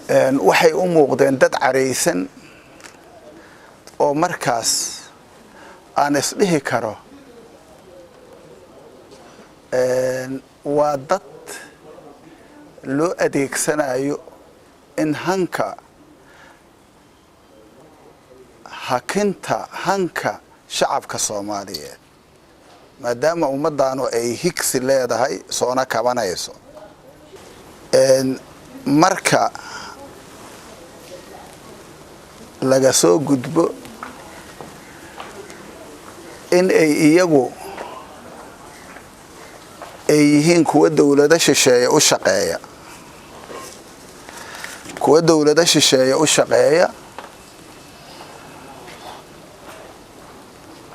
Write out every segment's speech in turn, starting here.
waxay u muuqdeen dad careysan oo markaas aan isdhihi karo waa dad loo adeegsanayo in hanka shacabka Soomaaliyeed maadaama ummadaanu ay higsi leedahay soona kabanayso marka laga soo gudbo in ay iyagu ay yihiin kuwa dawladda shisheeye u shaqeeya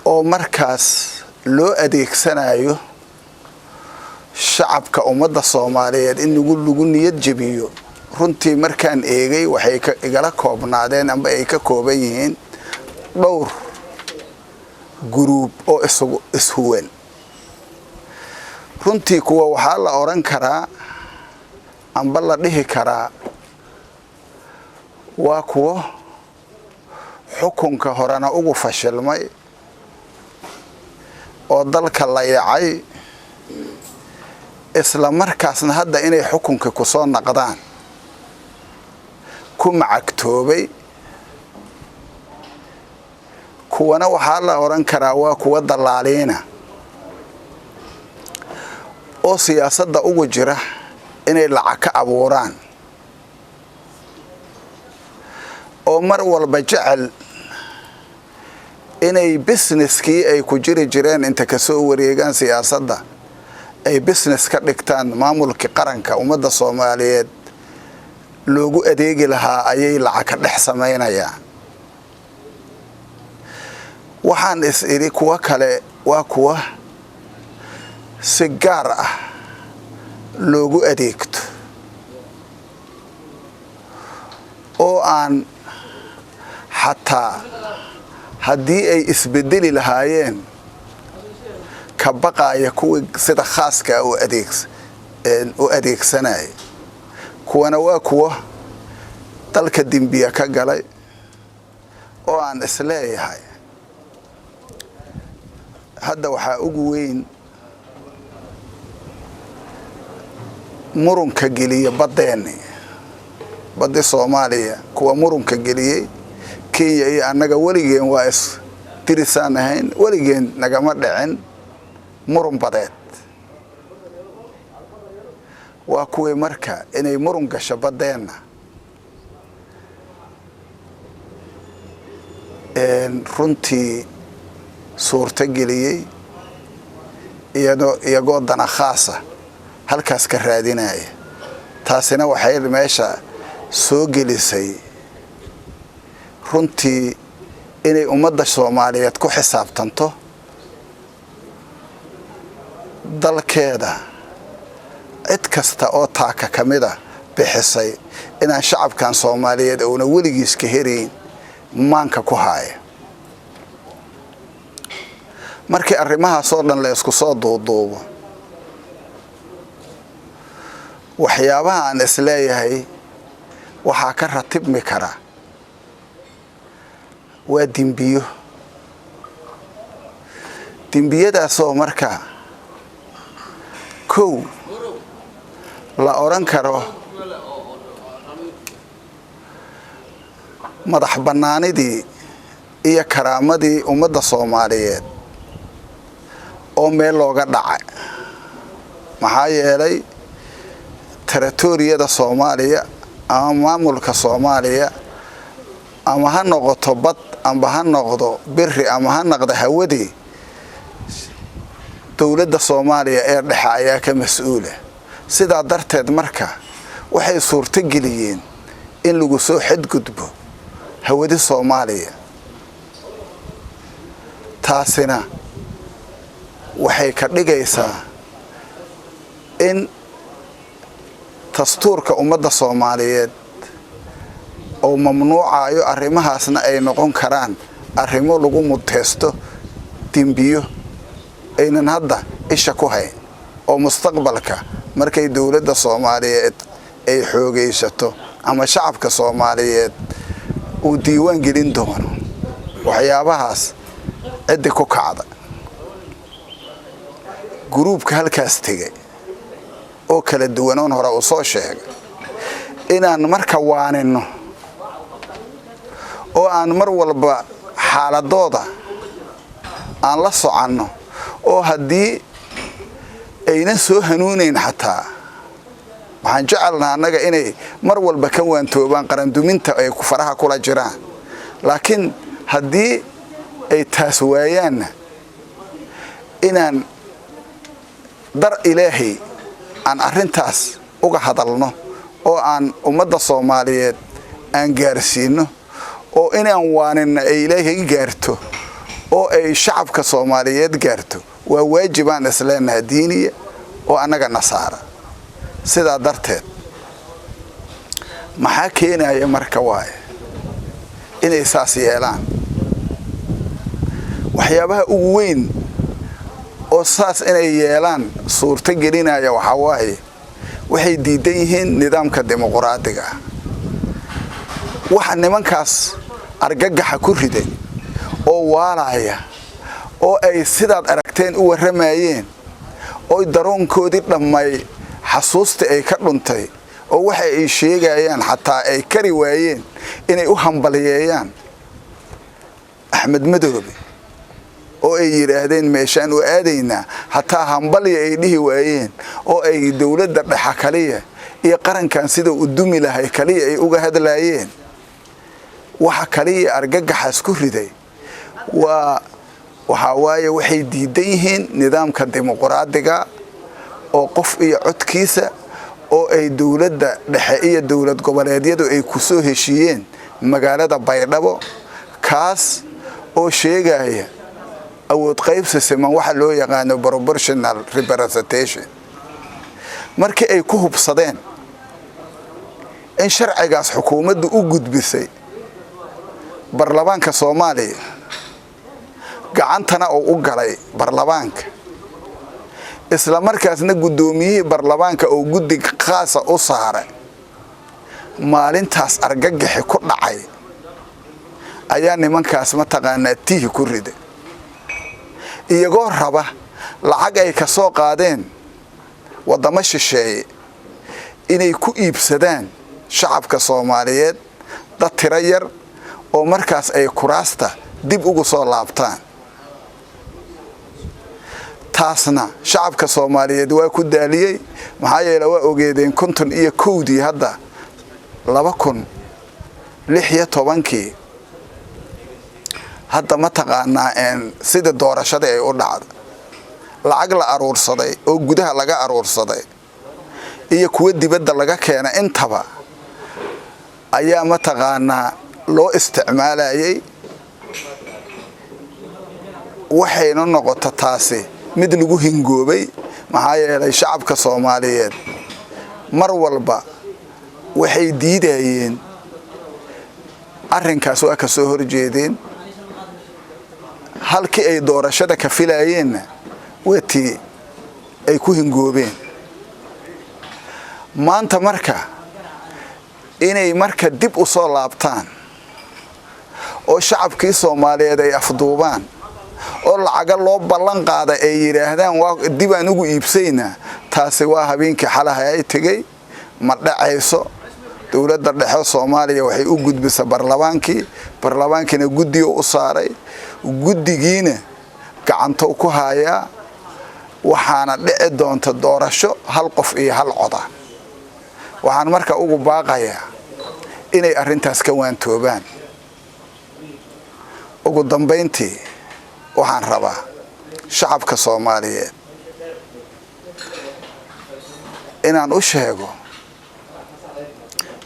oo markaas loo adeegsanayo shacabka ummadda Soomaaliyeed in lagu niyad jabiyo runtii markaan eegay waxay igala koobnaadeen amba ay ka kooban yihiin dhowr group oo ishuwan runtii kuwa waxaa la oran karaa amba la dhihi karaa waa kuwa xukunka horena ugu fashilmay oo dalka la yacay isla markaasna hadda inay xukunka ku soo naqdaan ku macagtoobay kuwana waxaa la oran karaa waa kuwa dalaaliina oo siyaasadda ugu jira inay lacag ka abuuraan oo mar walba jecel inay businesskii ay ku jiri jireen inta ka soo wareegaan siyaasadda ay business ka dhigtaan maamulka qaranka ummadda Soomaaliyeed loogu adeegi lahaa ayay lacag ka dhex sameynayaan waxaan is-iri kuwa kale waa kuwa si gaar ah loogu adeegto oo aan xataa haddii ay isbedeli lahaayeen ka baqaya kuwa sida khaaska u adeegsanaya kuwana waa kuwa dalka dembiya ka galay oo aan isleeyahay hadda waxaa ugu weyn murunka geliya badda Soomaaliya kuwa murunka geliyay Kenya iyo annaga waligeen waa is tirisaan ahayn waligeen nagama dhicin murun badeed waa kuwa marka inay murun gasho badeena runtii suurta geliyay iyagoo dana khaasa halkaas ka raadinaya taasina waxay meesha soo gelisay runtii inay ummadda Soomaaliyeed ku xisaabtanto dalkeeda cid kasta oo taaka kamida bixisay inaan shacabkan Soomaaliyeed oo weligiis ka hereyn maanka ku haaya markii arrimahaas oo dhan la isku soo duuduubo waxyaabaha aan isleeyahay waxaa ka ratibmi kara waa dembiyadaasoo marka kow la oran karo madax bannaanidii iyo karaamadii ummadda Soomaaliyeed oo meel looga dhacay maxaa yeelay territoriyada Soomaaliya ama maamulka Soomaaliya ama ha noqoto bad ama ha noqdo biri ama ha noqdo hawadii dawladda Soomaaliya ee dhexe ayaa ka mas'uul ah sidaa darteed marka waxay suurta geliyeen in lagu soo xadgudbo hawada Soomaaliya taasina waxay ka dhigaysaa in dastuurka ummadda Soomaaliyeed oo mamnuucayo arrimahaasna ay noqon karaan arrimo lagu mudteesto dembiyo aynan hadda isha ku hayn oo mustaqbalka markay dawladda Soomaaliyeed ay xoogaysato ama shacabka Soomaaliyeed uu diiwaan gelin doono waxyaabahaas cid ku kacda gruubka halkaas tagay oo kala duwan hore u soo sheegay inaan marka waanino oo aan mar walba xaaladooda aan la soconno oo haddii ayna soo hanuuneyn xataa waxaan jecelnahay annaga inay mar walba ka waantoobaan qaranduminta ay ku faraha kula jiraan laakiin haddii ay taas waayaan inaan dar ilaahay aan arintaas uga hadalno oo aan ummadda Soomaaliyeed aan gaarsiino oo inaan waanina ay ilaahay gaarto oo ay shacabka Soomaaliyeed gaarto waa waajibaan islaamna diiniya oo anaga nasaara sida darteed maxaa keenaya marka waay inay saas yeelaan waxyaabaha ugu weyn oo saas inay yeelaan suurta gelinaya waxa waaye waxay diidan yihiin nidaamka dimuqraadiga waxa nimankaas argagaxa ku riday oo waalaya oo ay sidaad aragteen u waramayeen oo daroonkoodii dhamay xasuusta ay ka dhuntay oo waxa ay sheegayaan xataa ay kari waayeen inay u hambaliyeeyaan Axmed Madoobe oo ay yiraahdeen meeshaan u aadayna hataa hambaliye ay dhihi waayeen oo ay dawladda dhexe kaliya iyo qarankan sida u dumi lahay kaliya ay uga hadlaayeen waxa kaliya argagaxas ku riday waxa waaye waxay diidan yihiin nidaamka dimuqraadiga oo qof iyo codkiisa oo ay dawladda dhexe iyo dawlad goboleedyadu ay ku soo heshiiyeen magaalada Baydhabo kaas oo sheegaya awood qaybsi siman waxa loo yaqaan proportional representation markii ay ku hubsadeen in sharcigaas xukuumaddu u gudbisay baarlamaanka Soomaaliya gacantana oo u galay baarlamaanka isla markaasna gudoomiyihii baarlamaanka oo guddig khaas ah u saaray maalintaas argagaxi ku dhacay ayaa nimankaas ma taqaanaa tihi ku riday iyagoo raba lacag ay ka soo qaadeen wadamo shisheeye inay ku iibsadaan shacabka Soomaaliyeed dad tiro yar oo markaas ay kuraasta dib ugu soo laabtaan taasna shacabka Soomaaliyeed waa ku daaliyay maxaa yeelay waa ogeedeen 51 hadda 2016 hadda ma taqaanaa sida doorashada ay u dhacdo lacag la aruursaday oo gudaha laga aruursaday iyo kuwa dibadda laga keenay intaba ayaa ma taqaanaa loo isticmaalayay waxayna noqotay taasi mid lagu hingoobay maxaa yeelay shacabka Soomaaliyeed mar walba waxay diidayeen arrinkaas waa ka soo horjeedeen halkii ay doorashada ka filayeen wati ay ku hingoobeen maanta marka inay marka dib u soo laabtaan oo shacabkii Soomaaliyeed ay afduubaan oo lacag loo ballan qaaday ay yiraahdaan waa dib aan ugu iibsayna taasi waa habeenkii xalaha ay tagay ma dhacayso dawladda dhexe Soomaaliya waxay u gudbisay baarlamaankina guddiga u saaray guddigiina gacanta ku haya waxaana dhici doonta doorasho hal qof iyo hal cod ah waxaan marka ugu baaqayaa inay arintaas ka waantoobaan ugu dambeyntii waxaan rabaa shacabka Soomaaliyeed inaan u sheego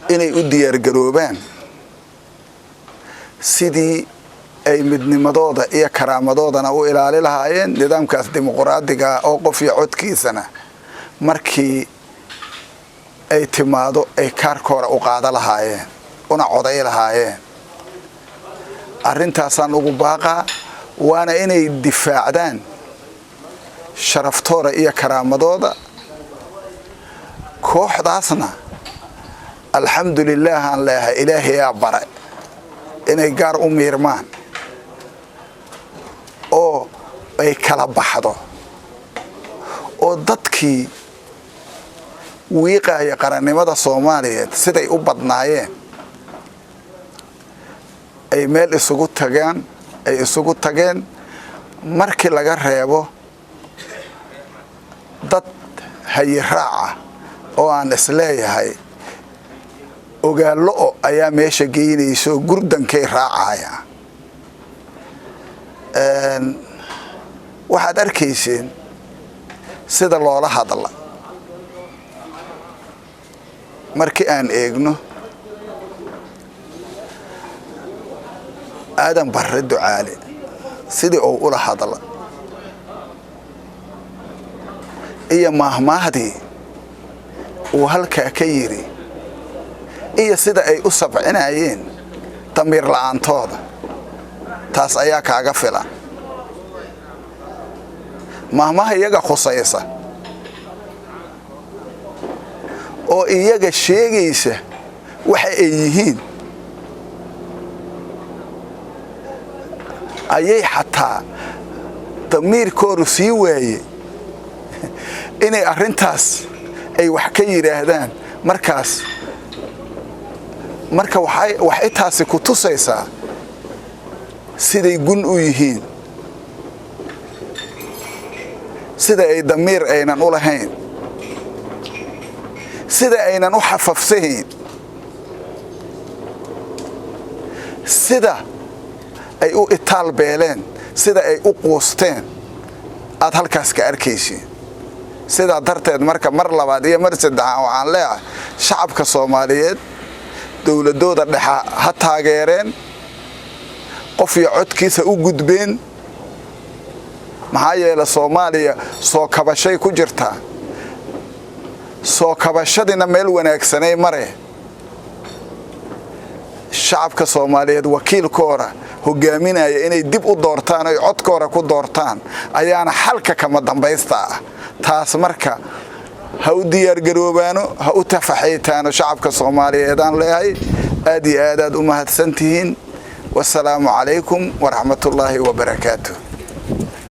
inay u diyaar garoobaan sidii ay midnimadooda iyo karaamadoodana u ilaali lahaayeen nidaamkaas dimuqraadiga oo qof iyo codkiisana markii ay timaado ay kaarkoora u qaada lahaayeen una coday lahaayeen arrintaasaan ugu baaqaa waana inay difaacdaan sharaftooda iyo karaamadooda kooxdaasna alxamdulillaah aan leeyahay ilaahayaa bare inay gaar u miirmaan oo ay kala baxdo oo dadkii wiiqaya qarannimada Soomaaliyeed siday u badnaayeen ay meel isugu tageen markii laga reebo dad hayiraaca oo aan isleeyahay ogaalo ayaa meesha geynayso gurdankay raacaya waxaad arkayseen sida loola hadla markii aan eegno aadan barre ducaale sidii uu ula hadla iyo maahmaahdii uu halkaa ka yiri iyo sida ay u sabcinayeen damiir la'aantooda taas ayaa kaaga filan maahmaha iyaga khusaysa oo iyaga sheegaysa waxa ay yihiin ayay xataa damiirkoodu sii waayey inay arrintaas ay wax ka yiraahdaan marka waxay taasi ku tusaysaa siday gun u yihiin sida ay damiir aynan u lahayn sida aynan u xafafsahayn sida ay u itaal beeleen sida ay u quusteen aad halkaas ka arkaysiin sidaa darteed marka mar labaad iyo mar saddexaad waxaan leeyahay shacabka Soomaaliyeed dawladooda dhexa ha taageereen qof iyo codkiisa u gudbeen maxaa yeelay Soomaaliya soo kabashay ku jirta soo kabashadina meel wanaagsanay mare shacabka Soomaaliyeed wakiilkooda hogaaminaya inay dib u doortaan oo codkooda ku doortaan ayaana xalka kama dambaysta taas marka ha u diyaar garoobaano ha u tafaxaytaano shacabka Soomaaliyeed aan leeyahay aad iyo aad u mahadsantihiin wassalaamu calaykum waraxmatullaahi wabarakaatuh